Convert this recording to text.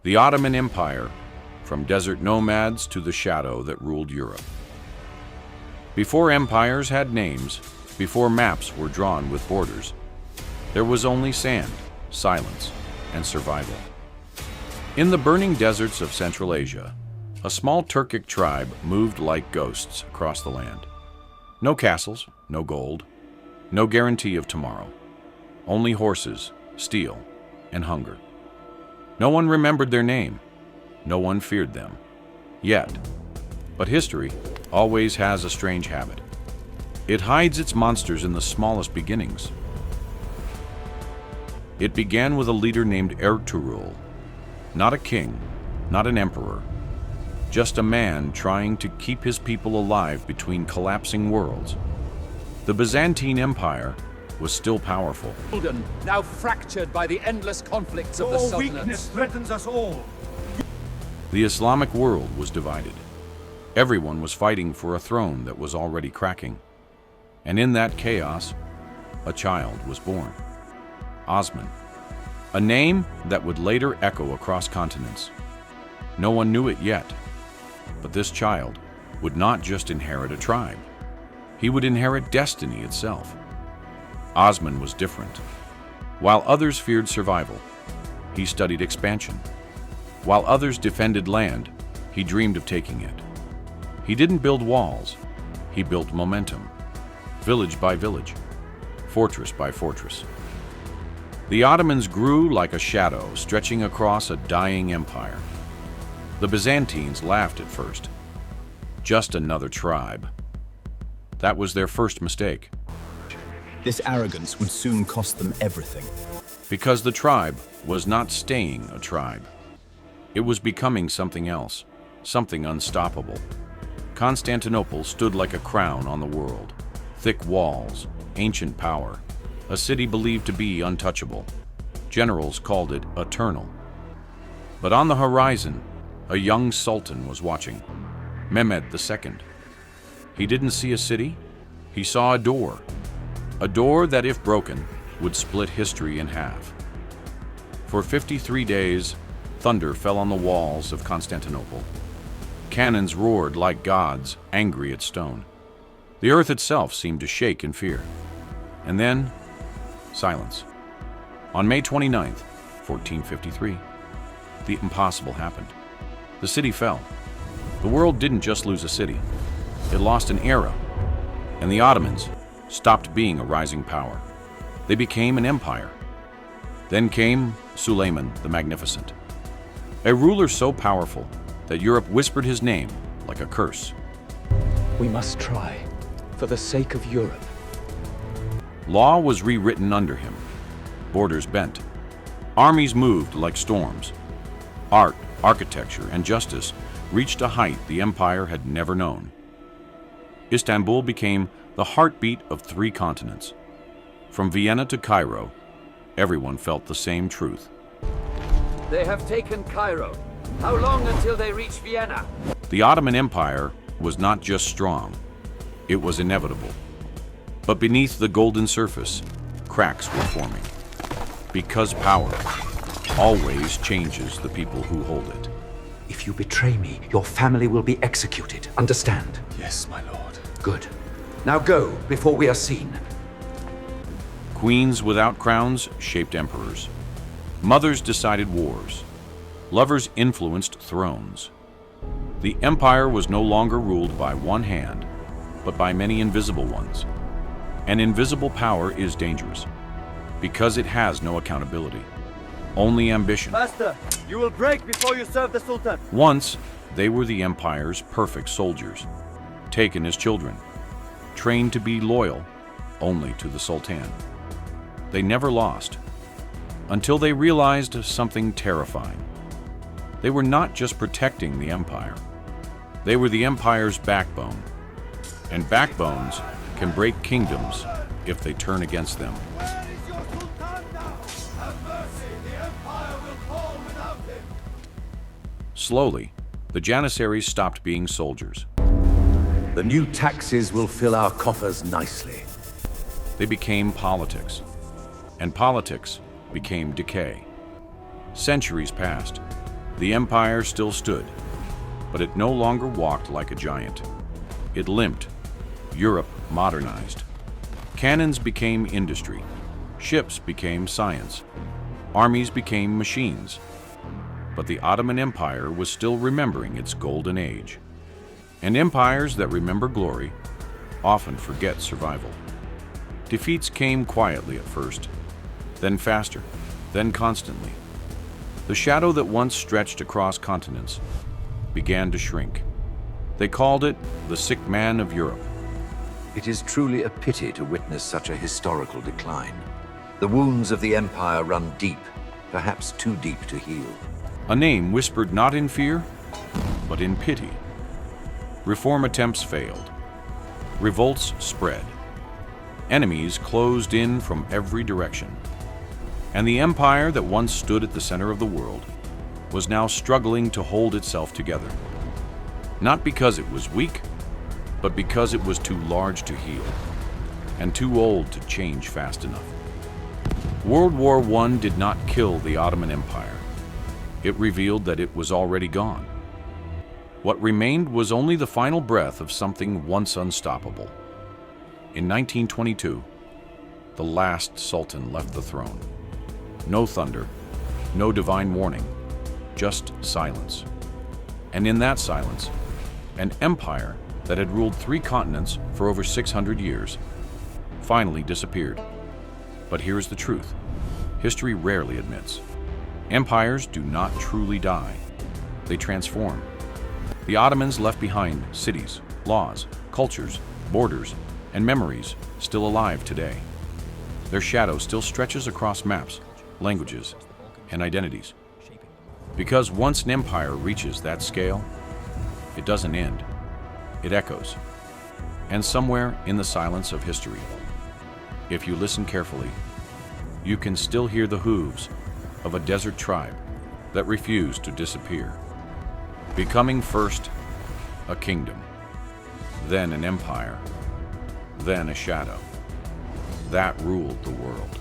The Ottoman Empire, from desert nomads to the shadow that ruled Europe. Before empires had names, before maps were drawn with borders, there was only sand, silence, and survival. In the burning deserts of Central Asia, a small Turkic tribe moved like ghosts across the land. No castles, no gold, no guarantee of tomorrow. Only horses, steel, and hunger. No one remembered their name. No one feared them. Yet. But history always has a strange habit. It hides its monsters in the smallest beginnings. It began with a leader named Ertugrul. Not a king, not an emperor. Just a man trying to keep his people alive between collapsing worlds. The Byzantine Empire was still powerful. Now fractured by the endless conflicts of the Sultans. Weakness threatens us all. The Islamic world was divided. Everyone was fighting for a throne that was already cracking. And in that chaos, a child was born. Osman. A name that would later echo across continents. No one knew it yet, but this child would not just inherit a tribe. He would inherit destiny itself. Osman was different. While others feared survival, he studied expansion. While others defended land, he dreamed of taking it. He didn't build walls, he built momentum. Village by village, fortress by fortress. The Ottomans grew like a shadow stretching across a dying empire. The Byzantines laughed at first. Just another tribe. That was their first mistake. This arrogance would soon cost them everything. Because the tribe was not staying a tribe. It was becoming something else, something unstoppable. Constantinople stood like a crown on the world. Thick walls, ancient power, a city believed to be untouchable. Generals called it eternal. But on the horizon, a young sultan was watching, Mehmed II. He didn't see a city, he saw a door that, if broken, would split history in half. For 53 days, thunder fell on the walls of Constantinople. Cannons roared like gods, angry at stone. The earth itself seemed to shake in fear. And then, silence. On May 29th, 1453, the impossible happened. The city fell. The world didn't just lose a city. It lost an era. And the Ottomans stopped being a rising power. They became an empire. Then came Suleiman the Magnificent. A ruler so powerful that Europe whispered his name like a curse. We must try, for the sake of Europe. Law was rewritten under him. Borders bent. Armies moved like storms. Art, architecture, and justice reached a height the empire had never known. Istanbul became the heartbeat of 3 continents. From Vienna to Cairo, everyone felt the same truth. They have taken Cairo. How long until they reach Vienna? The Ottoman Empire was not just strong, it was inevitable. But beneath the golden surface, cracks were forming. Because power always changes the people who hold it. If you betray me, your family will be executed. Understand? Yes, my lord. Good. Now go, before we are seen. Queens without crowns shaped emperors. Mothers decided wars. Lovers influenced thrones. The empire was no longer ruled by one hand, but by many invisible ones. And invisible power is dangerous, because it has no accountability, only ambition. Master, you will break before you serve the Sultan. Once, they were the empire's perfect soldiers, taken as children, trained to be loyal only to the Sultan. They never lost, until they realized something terrifying. They were not just protecting the empire, they were the empire's backbone. And backbones can break kingdoms if they turn against them. Where is your Sultan now? Have mercy, the empire will fall without him. Slowly, the Janissaries stopped being soldiers. The new taxes will fill our coffers nicely. They became politics, and politics became decay. Centuries passed, The empire still stood, but it no longer walked like a giant. It limped. Europe modernized. Cannons became industry. Ships became science. Armies became machines. But the Ottoman Empire was still remembering its golden age. And empires that remember glory often forget survival. Defeats came quietly at first, then faster, then constantly. The shadow that once stretched across continents began to shrink. They called it the sick man of Europe. It is truly a pity to witness such a historical decline. The wounds of the empire run deep, perhaps too deep to heal. A name whispered not in fear, but in pity. Reform attempts failed. Revolts spread. Enemies closed in from every direction. And the empire that once stood at the center of the world was now struggling to hold itself together. Not because it was weak, but because it was too large to heal, and too old to change fast enough. World War I did not kill the Ottoman Empire. It revealed that it was already gone. What remained was only the final breath of something once unstoppable. In 1922, the last sultan left the throne. No thunder, no divine warning, just silence. And in that silence, an empire that had ruled 3 continents for over 600 years finally disappeared. But here's the truth. History rarely admits. Empires do not truly die. They transform. The Ottomans left behind cities, laws, cultures, borders, and memories still alive today. Their shadow still stretches across maps, languages, and identities. Because once an empire reaches that scale, it doesn't end. It echoes. And somewhere in the silence of history, if you listen carefully, you can still hear the hooves of a desert tribe that refused to disappear, becoming first a kingdom, then an empire, then a shadow that ruled the world.